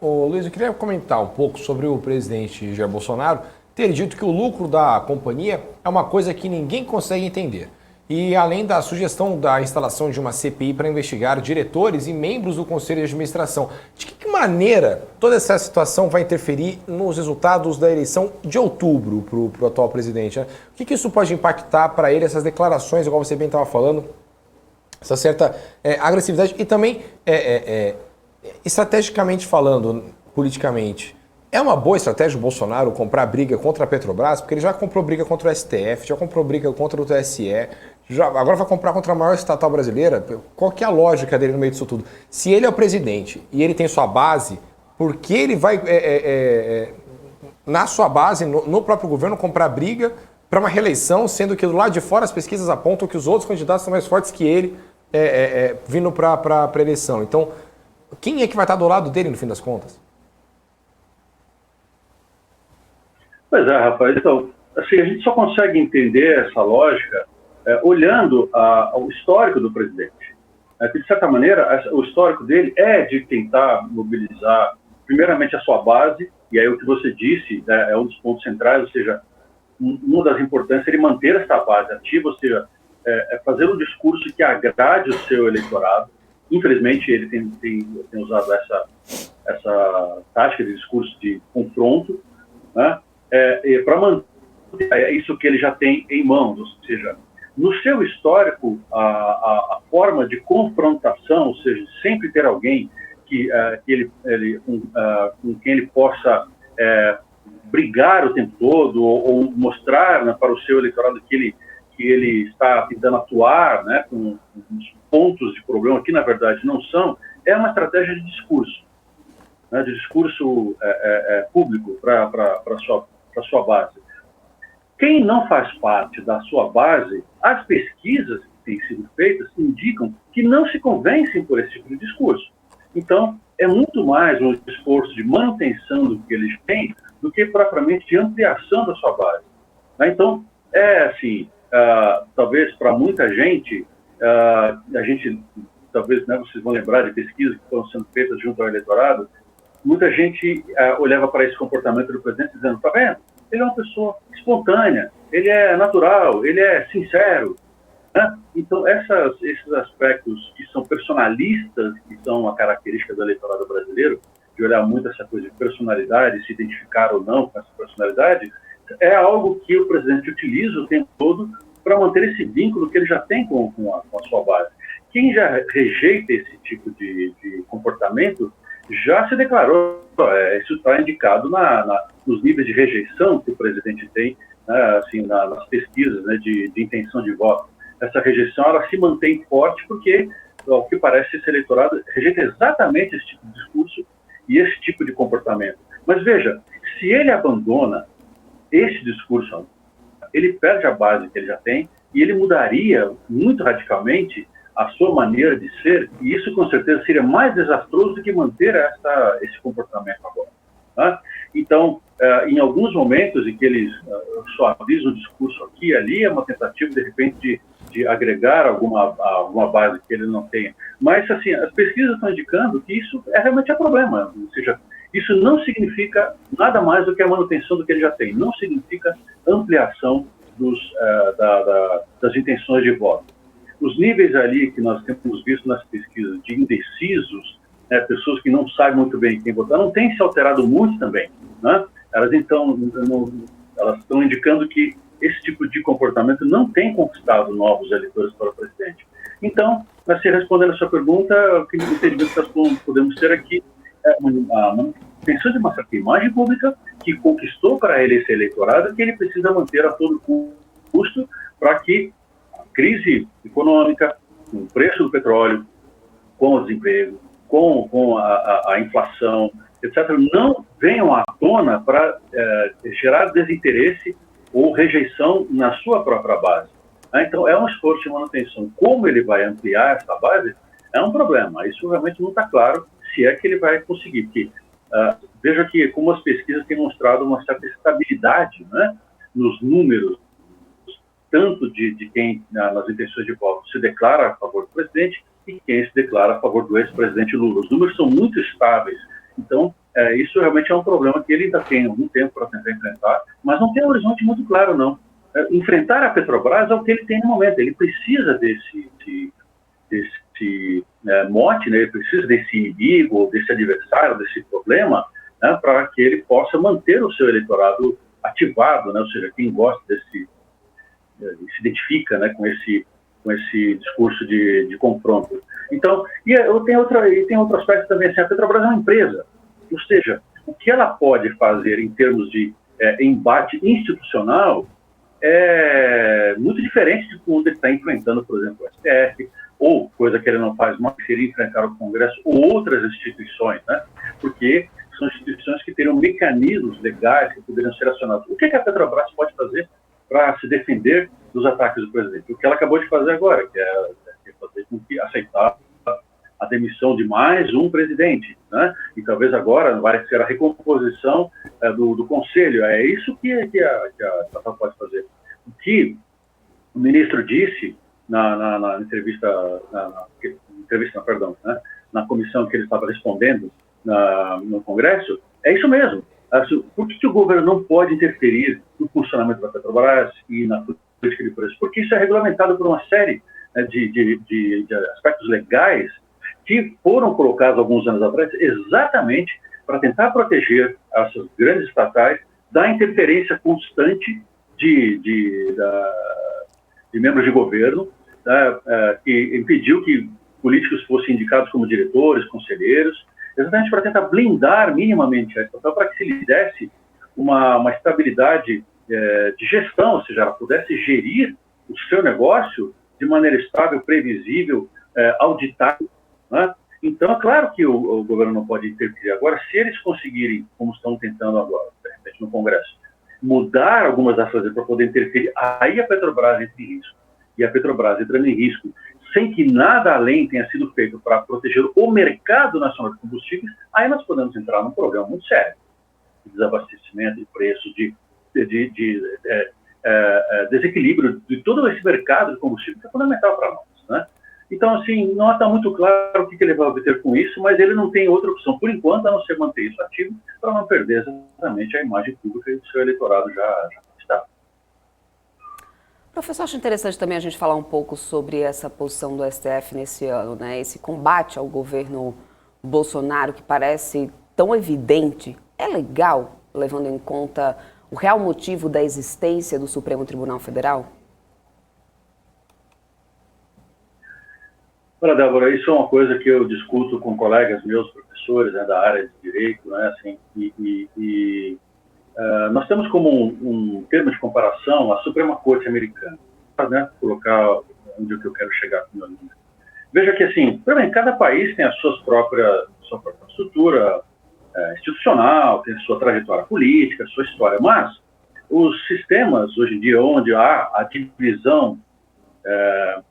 Ô, Luiz, eu queria comentar um pouco sobre o presidente Jair Bolsonaro ter dito que o lucro da companhia é uma coisa que ninguém consegue entender. E além da sugestão da instalação de uma CPI para investigar diretores e membros do Conselho de Administração, de que maneira toda essa situação vai interferir nos resultados da eleição de outubro para o atual presidente? Né? O que isso pode impactar para ele, essas declarações, igual você bem estava falando, essa certa agressividade e também, estrategicamente falando, politicamente, é uma boa estratégia o Bolsonaro comprar briga contra a Petrobras? Porque ele já comprou briga contra o STF, já comprou briga contra o TSE, agora vai comprar contra a maior estatal brasileira. Qual que é a lógica dele no meio disso tudo? Se ele é o presidente e ele tem sua base, por que ele vai, na sua base, no próprio governo, comprar briga para uma reeleição, sendo que do lado de fora as pesquisas apontam que os outros candidatos são mais fortes que ele vindo para a eleição? Então, quem é que vai estar do lado dele no fim das contas? Pois é, Rafael. Então, assim, a gente só consegue entender essa lógica olhando o histórico do presidente. De certa maneira, o histórico dele é de tentar mobilizar, primeiramente, a sua base, e aí o que você disse é um dos pontos centrais, ou seja, uma das importâncias é ele manter essa base ativa, ou seja, fazer um discurso que agrade o seu eleitorado. Infelizmente, ele tem usado essa tática de discurso de confronto, né? Para manter isso que ele já tem em mãos, ou seja, no seu histórico, a forma de confrontação, ou seja, sempre ter alguém com quem ele possa brigar o tempo todo ou mostrar, né, para o seu eleitorado que ele está tentando atuar, né, com os pontos de problema que, na verdade, não são, é uma estratégia de discurso, né, de discurso público para a sua base. Quem não faz parte da sua base, as pesquisas que têm sido feitas indicam que não se convencem por esse tipo de discurso. Então, é muito mais um esforço de manutenção do que eles têm do que propriamente de ampliação da sua base. Então, assim, talvez para muita gente, a gente, talvez, né, vocês vão lembrar de pesquisas que foram sendo feitas junto ao eleitorado, muita gente olhava para esse comportamento do presidente dizendo, tá vendo? Ele é uma pessoa espontânea, ele é natural, ele é sincero, né? Então, esses aspectos que são personalistas, que são a característica do eleitorado brasileiro, de olhar muito essa coisa de personalidade, se identificar ou não com essa personalidade, é algo que o presidente utiliza o tempo todo para manter esse vínculo que ele já tem com a sua base. Quem já rejeita esse tipo de comportamento já se declarou, isso está indicado nos níveis de rejeição que o presidente tem, né, assim, nas pesquisas, né, de intenção de voto. Essa rejeição ela se mantém forte porque, ao que parece, esse eleitorado rejeita exatamente esse tipo de discurso e esse tipo de comportamento. Mas veja, se ele abandona esse discurso, ele perde a base que ele já tem e ele mudaria muito radicalmente a sua maneira de ser, e isso com certeza seria mais desastroso do que manter esse comportamento agora. Tá? Então, em alguns momentos em que eles suavizam o discurso aqui e ali, é uma tentativa, de repente, de agregar alguma base que ele não tenha. Mas, assim, as pesquisas estão indicando que isso realmente é problema. Ou seja, isso não significa nada mais do que a manutenção do que ele já tem. Não significa ampliação das intenções de voto. Os níveis ali que nós temos visto nas pesquisas de indecisos, né, pessoas que não sabem muito bem quem votar, não têm se alterado muito também, né? Elas estão indicando que esse tipo de comportamento não tem conquistado novos eleitores para o presidente. Então, se respondendo a sua pergunta, o que entendimento que nós podemos ter aqui é a manutenção de uma certa imagem pública que conquistou para ele esse eleitorado que ele precisa manter a todo custo para que crise econômica, com o preço do petróleo, com o desemprego, com a inflação, etc., não venham à tona para gerar desinteresse ou rejeição na sua própria base. Então, é um esforço de manutenção. Como ele vai ampliar essa base é um problema. Isso realmente não está claro se é que ele vai conseguir. Porque, veja que como as pesquisas têm mostrado uma certa estabilidade, né, nos números, tanto de quem, nas intenções de voto, se declara a favor do presidente e quem se declara a favor do ex-presidente Lula. Os números são muito estáveis. Então, isso realmente é um problema que ele ainda tem algum tempo para tentar enfrentar, mas não tem um horizonte muito claro, não. Enfrentar a Petrobras é o que ele tem no momento. Ele precisa desse mote, né? Ele precisa desse inimigo, desse adversário, desse problema, né? Para que ele possa manter o seu eleitorado ativado, né? Ou seja, quem gosta se identifica, né, com esse discurso de confronto. Então, tem outro aspecto também, assim, a Petrobras é uma empresa, ou seja, o que ela pode fazer em termos de embate institucional é muito diferente de quando ele está enfrentando, por exemplo, o STF, ou, coisa que ele não faz mais, seria enfrentar o Congresso ou outras instituições, né? Porque são instituições que teriam mecanismos legais que poderiam ser acionados. O que a Petrobras pode fazer para se defender dos ataques do presidente? O que ela acabou de fazer agora, que é fazer com que aceitar a demissão de mais um presidente, né? E talvez agora vai ser a recomposição do Conselho. É isso que a estatal pode fazer. O que o ministro disse na entrevista, na comissão que ele estava respondendo no Congresso, é isso mesmo. Por que o governo não pode interferir no funcionamento da Petrobras e na política de preço? Porque isso é regulamentado por uma série de aspectos legais que foram colocados alguns anos atrás exatamente para tentar proteger essas grandes estatais da interferência constante de membros de governo, que impediu que políticos fossem indicados como diretores, conselheiros, exatamente para tentar blindar minimamente a estatal, para que se lhe desse uma estabilidade de gestão, ou seja, ela pudesse gerir o seu negócio de maneira estável, previsível, auditável, né? Então, é claro que o governo não pode interferir. Agora, se eles conseguirem, como estão tentando agora, de repente, no Congresso, mudar algumas das leis para poder interferir, aí a Petrobras entra em risco. E a Petrobras entrando em risco, sem que nada além tenha sido feito para proteger o mercado nacional de combustíveis, aí nós podemos entrar num problema muito sério de desabastecimento, de preço, de desequilíbrio de todo esse mercado de combustível que é fundamental para nós, né? Então, assim, não está muito claro o que ele vai obter com isso, mas ele não tem outra opção, por enquanto, a não ser manter isso ativo, para não perder exatamente a imagem pública e o seu eleitorado já está. Professor, acho interessante também a gente falar um pouco sobre essa posição do STF nesse ano, né? Esse combate ao governo Bolsonaro, que parece tão evidente, é legal, levando em conta o real motivo da existência do Supremo Tribunal Federal? Olha, Débora, isso é uma coisa que eu discuto com colegas meus, professores, né, da área de direito, né, assim, nós temos como um termo de comparação a Suprema Corte Americana, né, colocar onde eu quero chegar com o meu livro. Veja que, assim, cada país tem a sua própria estrutura institucional, tem a sua trajetória política, a sua história, mas os sistemas, hoje em dia, onde há a divisão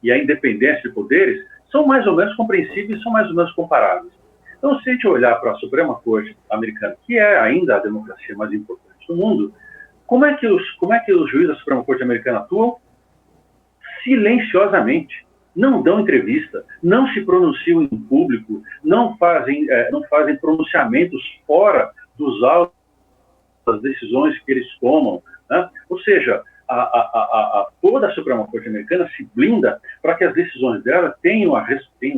e a independência de poderes, são mais ou menos compreensíveis, são mais ou menos comparáveis. Então, se a gente olhar para a Suprema Corte Americana, que é ainda a democracia mais importante do mundo, como é que os juízes da Suprema Corte Americana atuam? Silenciosamente. Não dão entrevista, não se pronunciam em público, não fazem pronunciamentos fora dos autos das decisões que eles tomam, né? Ou seja, toda a Suprema Corte Americana se blinda para que as decisões dela tenham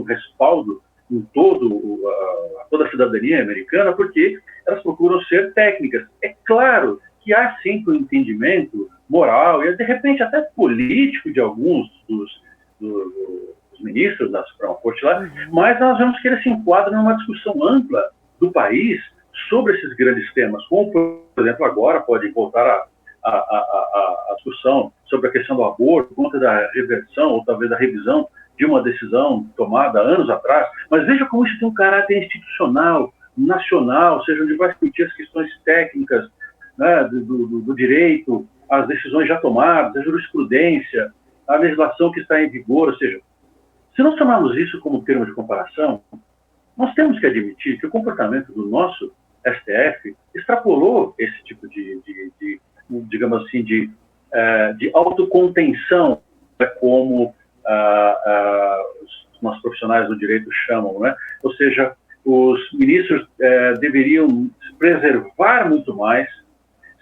respaldo em toda a cidadania americana, porque elas procuram ser técnicas. É claro que há sempre um entendimento moral e, de repente, até político de alguns dos ministros da Suprema Corte lá, mas nós vemos que ele se enquadra numa discussão ampla do país sobre esses grandes temas, como, por exemplo, agora pode voltar a discussão sobre a questão do aborto, por conta da reversão ou talvez da revisão de uma decisão tomada anos atrás. Mas veja como isso tem um caráter institucional, nacional, ou seja, onde vai discutir as questões técnicas, né, do direito, as decisões já tomadas, a jurisprudência, a legislação que está em vigor. Ou seja, se nós tomarmos isso como termo de comparação, nós temos que admitir que o comportamento do nosso STF extrapolou esse tipo digamos assim, de autocontenção, como os nossos profissionais do direito chamam, né? Ou seja, os ministros deveriam se preservar muito mais,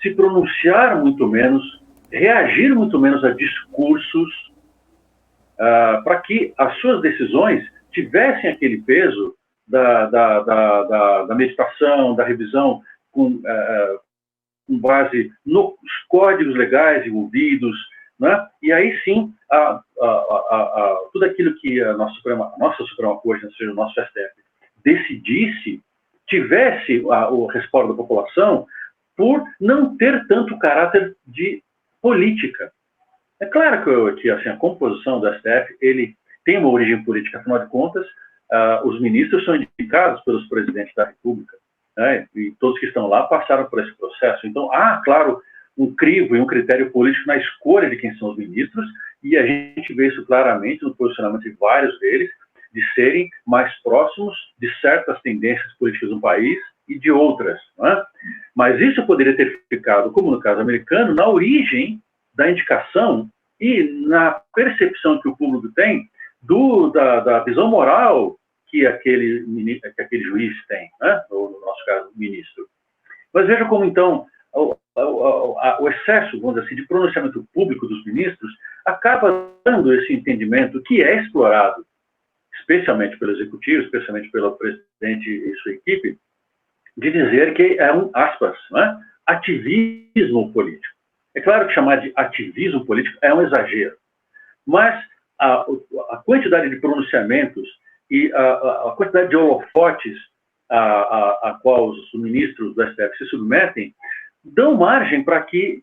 se pronunciar muito menos, reagir muito menos a discursos, para que as suas decisões tivessem aquele peso da meditação, da revisão com base nos códigos legais envolvidos, né? E aí sim, tudo aquilo que a nossa Suprema Corte, ou seja, o nosso STF, decidisse, tivesse o respaldo da população, por não ter tanto caráter de política. É claro que assim, a composição do STF ele tem uma origem política, afinal de contas, os ministros são indicados pelos presidentes da República, né? E todos que estão lá passaram por esse processo. Então, há, claro, um crivo e um critério político na escolha de quem são os ministros, e a gente vê isso claramente no posicionamento de vários deles, de serem mais próximos de certas tendências políticas do país e de outras, né? Mas isso poderia ter ficado, como no caso americano, na origem da indicação e na percepção que o público tem da visão moral que aquele juiz tem, né? Ou, no nosso caso, o ministro. Mas veja como, então, o excesso, vamos dizer assim, de pronunciamento público dos ministros acaba dando esse entendimento que é explorado, especialmente pelo executivo, especialmente pelo presidente e sua equipe, de dizer que é aspas, né? Ativismo político. É claro que chamar de ativismo político é um exagero, mas a quantidade de pronunciamentos e a quantidade de holofotes a qual os ministros do STF se submetem dão margem para que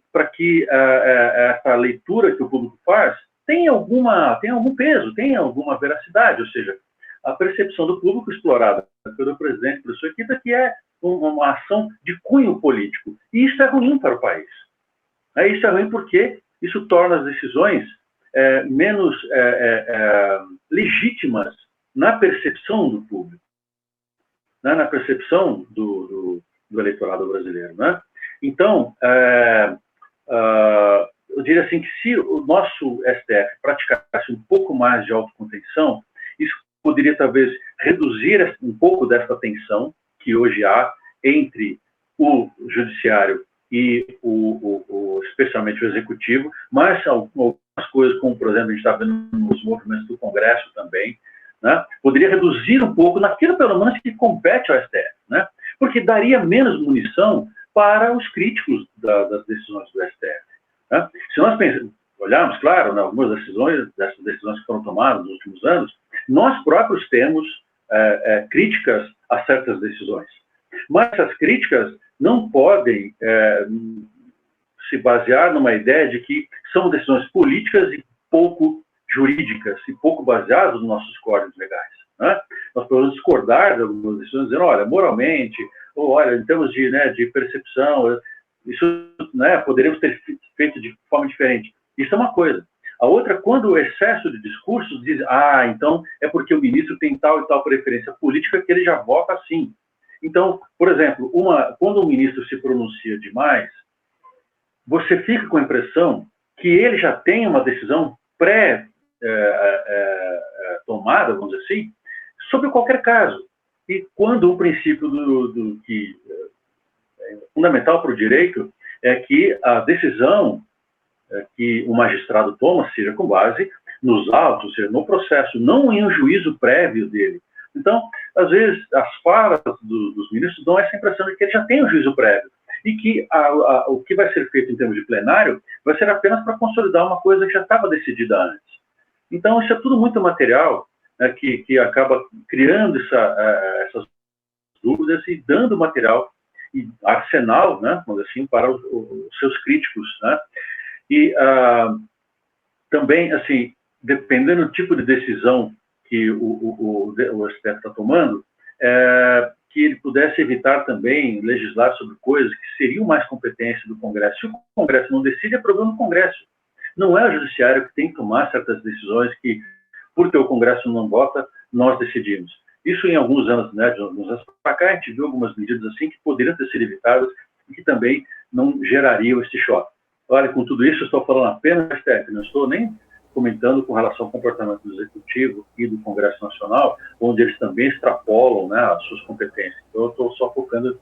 essa leitura que o público faz tenha algum peso, tenha alguma veracidade, ou seja, a percepção do público explorada pelo presidente, pela sua equipe, que é uma ação de cunho político. E isso é ruim para o país. Isso é ruim porque isso torna as decisões menos legítimas na percepção do público, né? Na percepção do eleitorado brasileiro, né? Então, eu diria assim que se o nosso STF praticasse um pouco mais de autocontenção, isso poderia talvez reduzir um pouco dessa tensão que hoje há entre o judiciário e especialmente o executivo, mas algumas coisas, como por exemplo a gente está vendo nos movimentos do Congresso também, né, poderia reduzir um pouco naquilo pelo menos que compete ao STF, né, porque daria menos munição para os críticos das decisões do STF. Né? Se nós olharmos, claro, né, algumas dessas decisões que foram tomadas nos últimos anos, nós próprios temos críticas a certas decisões. Mas essas críticas não podem se basear numa ideia de que são decisões políticas e pouco jurídicas e pouco baseadas nos nossos códigos legais. Né? Nós podemos discordar de algumas decisões, dizendo, olha, moralmente, ou olha, em termos de percepção, isso, né, poderíamos ter feito de forma diferente. Isso é uma coisa. A outra, quando o excesso de discursos diz, então é porque o ministro tem tal e tal preferência política que ele já vota assim. Então, por exemplo, quando o ministro se pronuncia demais, você fica com a impressão que ele já tem uma decisão pré-tomada, vamos dizer assim, sobre qualquer caso. E quando o princípio que é fundamental para o direito é que a decisão que o magistrado toma seja com base nos autos, seja no processo, não em um juízo prévio dele. Então, às vezes, as falas dos ministros dão essa impressão de que ele já tem um juízo prévio e que o que vai ser feito em termos de plenário vai ser apenas para consolidar uma coisa que já estava decidida antes. Então, isso é tudo muito material, né, que acaba criando essas dúvidas e dando material e arsenal, né, vamos dizer assim, para os seus críticos, né? E também, assim, dependendo do tipo de decisão que o STF está tomando, que ele pudesse evitar também legislar sobre coisas que seriam mais competência do Congresso. Se o Congresso não decide, é problema do Congresso. Não é o Judiciário que tem que tomar certas decisões que, porque o Congresso não vota, nós decidimos. Isso em alguns anos, né, de alguns anos para cá, a gente viu algumas medidas assim que poderiam ter sido evitadas e que também não gerariam esse choque. Olha, com tudo isso, eu estou falando apenas do STF, não estou nem comentando com relação ao comportamento do Executivo e do Congresso Nacional, onde eles também extrapolam, né, as suas competências. Então, eu estou só focando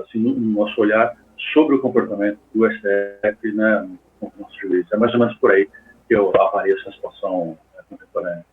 assim, no nosso olhar sobre o comportamento do STF, né, no nosso juízo. É mais ou menos por aí que eu avalio essa situação contemporânea.